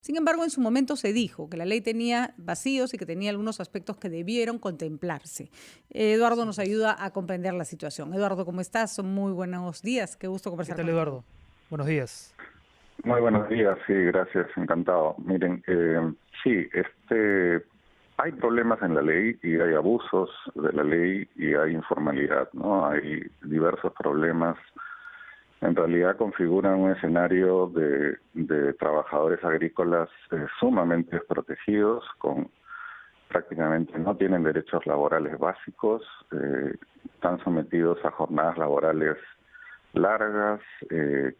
Sin embargo, en su momento se dijo que la ley tenía vacíos y que tenía algunos aspectos que debieron contemplarse. Eduardo Así nos es. ayuda a comprender la situación. Eduardo, ¿cómo estás? Muy buenos días. Qué gusto ¿Qué conversar tal, contigo. Eduardo? Buenos días. Muy buenos días, sí, gracias, encantado. Miren, sí, hay problemas en la ley y hay abusos de la ley y hay informalidad, ¿no? Hay diversos problemas. En realidad configuran un escenario de trabajadores agrícolas sumamente desprotegidos, con prácticamente no tienen derechos laborales básicos, están sometidos a jornadas laborales largas,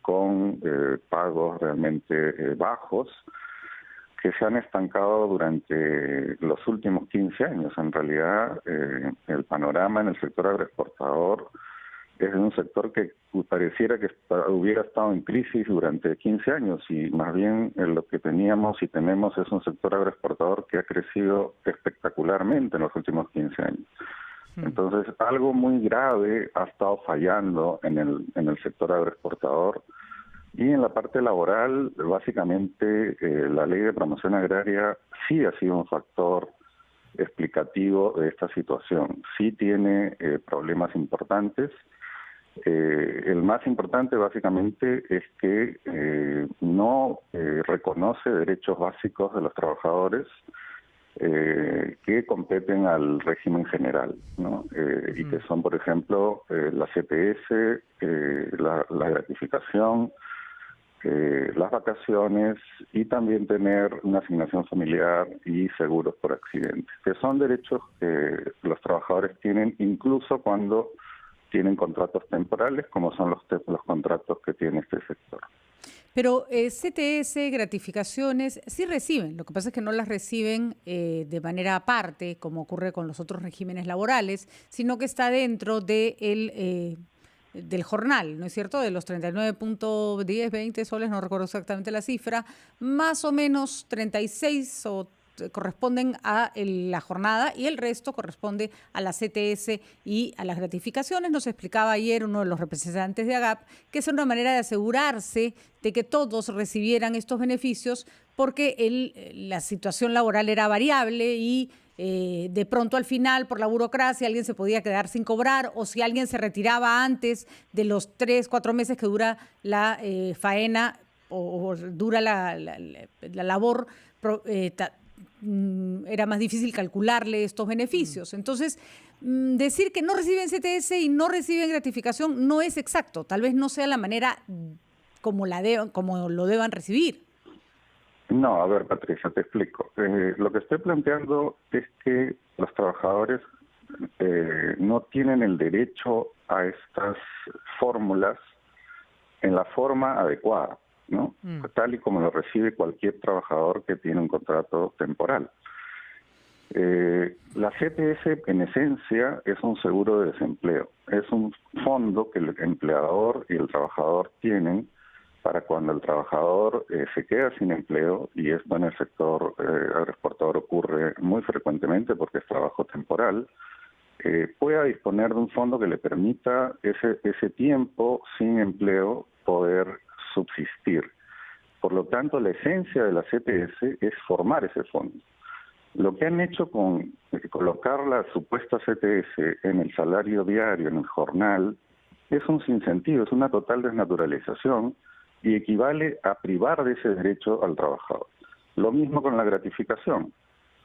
con pagos realmente bajos, que se han estancado durante los últimos 15 años. En realidad, el panorama en el sector agroexportador es un sector que pareciera que hubiera estado en crisis durante 15 años y más bien lo que teníamos y tenemos es un sector agroexportador que ha crecido espectacularmente en los últimos 15 años. Mm. Entonces, algo muy grave ha estado fallando en el sector agroexportador y en la parte laboral, básicamente, la ley de promoción agraria sí ha sido un factor explicativo de esta situación. Sí tiene problemas importantes. El más importante, básicamente, es que no reconoce derechos básicos de los trabajadores que competen al régimen general, ¿no? Y que Ujú. son, por ejemplo, la CTS, la gratificación, las vacaciones y también tener una asignación familiar y seguros por accidentes, que son derechos que los trabajadores tienen incluso cuando tienen contratos temporales, como son los contratos que tiene este sector. Pero CTS, gratificaciones, sí reciben. Lo que pasa es que no las reciben de manera aparte, como ocurre con los otros regímenes laborales, sino que está dentro del jornal, ¿no es cierto? De los 39.10, 20 soles, no recuerdo exactamente la cifra, más o menos 36 corresponden a la jornada y el resto corresponde a la CTS y a las gratificaciones. Nos explicaba ayer uno de los representantes de AGAP que es una manera de asegurarse de que todos recibieran estos beneficios porque la situación laboral era variable y de pronto al final, por la burocracia, alguien se podía quedar sin cobrar o si alguien se retiraba antes de los 3, 4 meses que dura la faena o dura la labor, era más difícil calcularle estos Mm. beneficios. Entonces, decir que no reciben CTS y no reciben gratificación no es exacto. Tal vez no sea la manera como lo deban recibir. No, a ver, Patricia, te explico. Lo que estoy planteando es que los trabajadores no tienen el derecho a estas fórmulas en la forma adecuada, ¿no? Mm. Tal y como lo recibe cualquier trabajador que tiene un contrato temporal. La CTS, en esencia, es un seguro de desempleo. Es un fondo que el empleador y el trabajador tienen para cuando el trabajador se queda sin empleo, y esto en el sector agroexportador ocurre muy frecuentemente porque es trabajo temporal, pueda disponer de un fondo que le permita ese tiempo sin empleo poder subsistir. Por lo tanto, la esencia de la CTS es formar ese fondo. Lo que han hecho con colocar la supuesta CTS en el salario diario, en el jornal, es un sinsentido, es una total desnaturalización y equivale a privar de ese derecho al trabajador. Lo mismo con la gratificación,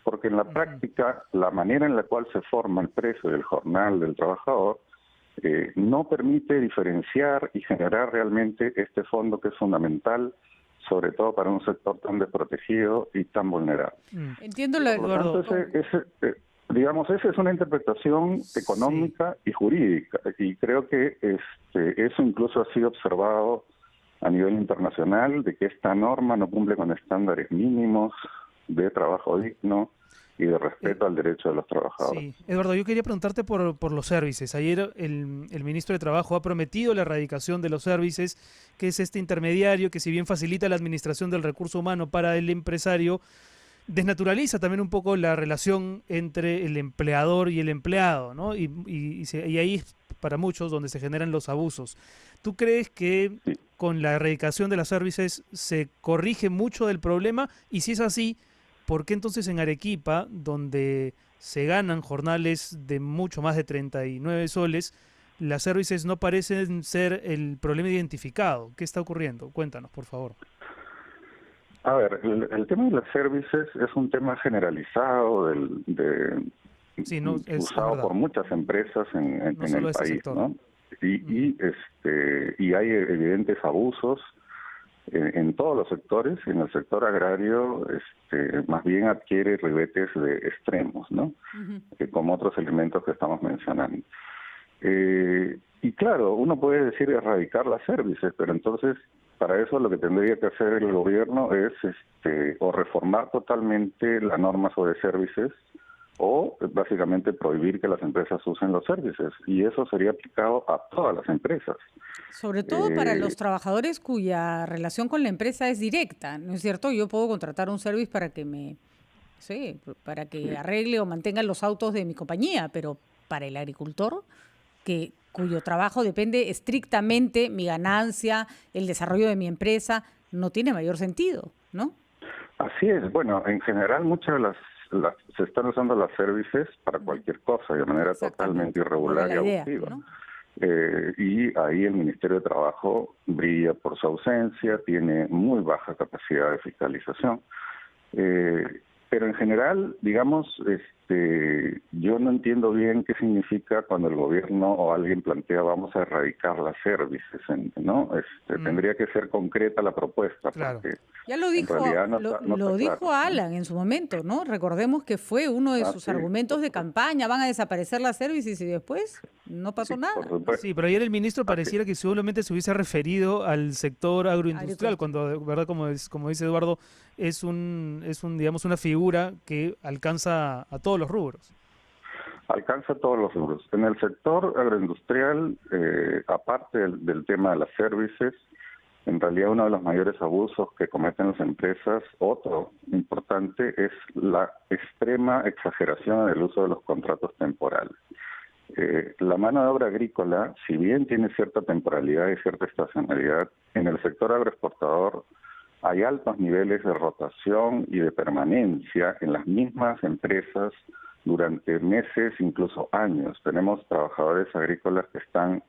porque en la Ujú. práctica la manera en la cual se forma el precio del jornal del trabajador no permite diferenciar y generar realmente este fondo que es fundamental, sobre todo para un sector tan desprotegido y tan vulnerable. Mm. Entiendo Por lo tanto, Eduardo, digamos, esa es una interpretación sí. económica y jurídica, y creo que eso incluso ha sido observado a nivel internacional, de que esta norma no cumple con estándares mínimos de trabajo digno y de Eh, respeto al derecho de los trabajadores. Sí, Eduardo, yo quería preguntarte por los services. Ayer el ministro de Trabajo ha prometido la erradicación de los services, que es este intermediario que si bien facilita la administración del recurso humano para el empresario, desnaturaliza también un poco la relación entre el empleador y el empleado, ¿no? Y ahí es para muchos donde se generan los abusos. ¿Tú crees que Sí. con la erradicación de las services se corrige mucho del problema? Y si es así, ¿por qué entonces en Arequipa, donde se ganan jornales de mucho más de 39 soles, las services no parecen ser el problema identificado? ¿Qué está ocurriendo? Cuéntanos, por favor. A ver, el tema de las services es un tema generalizado Sí, no, es usado verdad. por muchas empresas en No el solo este país, sector. ¿no? Y hay evidentes abusos en todos los sectores, y en el sector agrario más bien adquiere ribetes de extremos, ¿no? Como otros elementos que estamos mencionando. Y claro, uno puede decir erradicar las services, pero entonces para eso lo que tendría que hacer el gobierno es o reformar totalmente la norma sobre services, o básicamente prohibir que las empresas usen los servicios, y eso sería aplicado a todas las empresas. Sobre todo para los trabajadores cuya relación con la empresa es directa, ¿no es cierto? Yo puedo contratar un service para que para que arregle o mantenga los autos de mi compañía, pero para el agricultor, cuyo trabajo depende estrictamente mi ganancia, el desarrollo de mi empresa, no tiene mayor sentido, ¿no? Así es. Bueno, en general muchas de las se están usando las services para cualquier cosa de manera totalmente irregular y abusiva. ¿No? Y ahí el Ministerio de Trabajo brilla por su ausencia, tiene muy baja capacidad de fiscalización. Pero en general, digamos, yo no entiendo bien qué significa cuando el gobierno o alguien plantea vamos a erradicar las services, ¿no? Tendría que ser concreta la propuesta. Claro. Porque ya lo dijo, lo dijo Alan en su momento, ¿no? Recordemos que fue uno de sus argumentos de campaña, van a desaparecer las services, y después no pasó nada. Sí, pero ayer el ministro pareciera que solamente se hubiese referido al sector agroindustrial, cuando de verdad, como dice Eduardo, es digamos una figura que alcanza a todos los rubros. Alcanza a todos los rubros. En el sector agroindustrial, aparte del tema de las services, en realidad uno de los mayores abusos que cometen las empresas, otro importante, es la extrema exageración del uso de los contratos temporales. La mano de obra agrícola, si bien tiene cierta temporalidad y cierta estacionalidad, en el sector agroexportador hay altos niveles de rotación y de permanencia en las mismas empresas durante meses, incluso años. Tenemos trabajadores agrícolas que están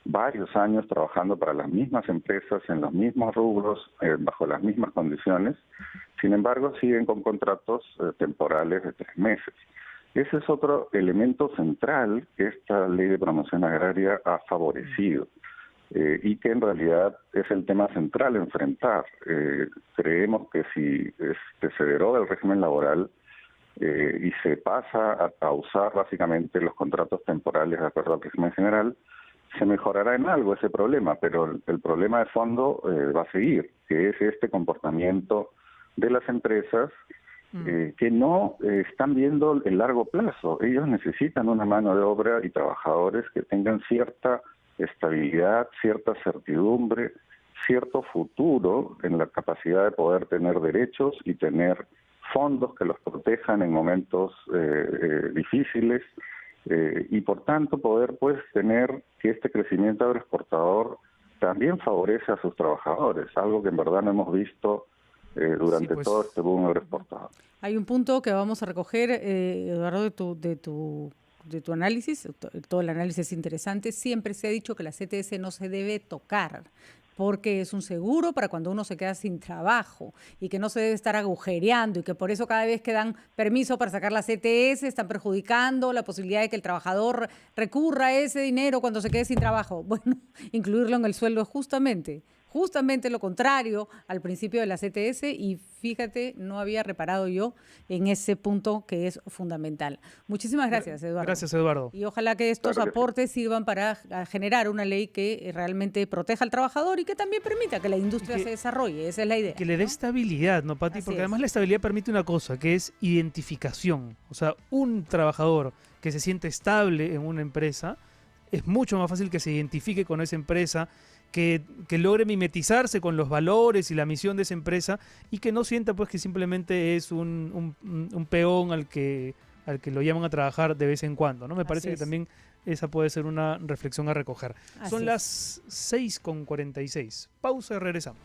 varios años trabajando para las mismas empresas, en los mismos rubros, bajo las mismas condiciones. Sin embargo, siguen con contratos temporales de 3 meses. Ese es otro elemento central que esta ley de promoción agraria ha favorecido, y que en realidad es el tema central a enfrentar. Creemos que si se deroga el régimen laboral y se pasa a usar básicamente los contratos temporales de acuerdo al régimen general, se mejorará en algo ese problema, pero el problema de fondo va a seguir, que es este comportamiento de las empresas que no están viendo el largo plazo. Ellos necesitan una mano de obra y trabajadores que tengan cierta estabilidad, cierta certidumbre, cierto futuro en la capacidad de poder tener derechos y tener fondos que los protejan en momentos difíciles, y por tanto poder pues tener que este crecimiento agroexportador también favorece a sus trabajadores, algo que en verdad no hemos visto durante todo este boom agroexportador. Hay un punto que vamos a recoger, Eduardo, de tu análisis. Todo el análisis es interesante. Siempre se ha dicho que la CTS no se debe tocar, porque es un seguro para cuando uno se queda sin trabajo, y que no se debe estar agujereando, y que por eso cada vez que dan permiso para sacar la CTS están perjudicando la posibilidad de que el trabajador recurra a ese dinero cuando se quede sin trabajo. Bueno, incluirlo en el sueldo es justamente lo contrario al principio de la CTS, y fíjate, no había reparado yo en ese punto que es fundamental. Muchísimas gracias, Eduardo. Gracias, Eduardo. Y ojalá que estos aportes sirvan para generar una ley que realmente proteja al trabajador y que también permita que la industria se desarrolle. Esa es la idea. Que le dé estabilidad, ¿no, Pati? Porque además la estabilidad permite una cosa, que es identificación. O sea, un trabajador que se siente estable en una empresa, es mucho más fácil que se identifique con esa empresa, que logre mimetizarse con los valores y la misión de esa empresa, y que no sienta pues que simplemente es un peón al que lo llaman a trabajar de vez en cuando, ¿no? Me parece que también esa puede ser una reflexión a recoger. Así Son es. las 6:46. Pausa y regresamos.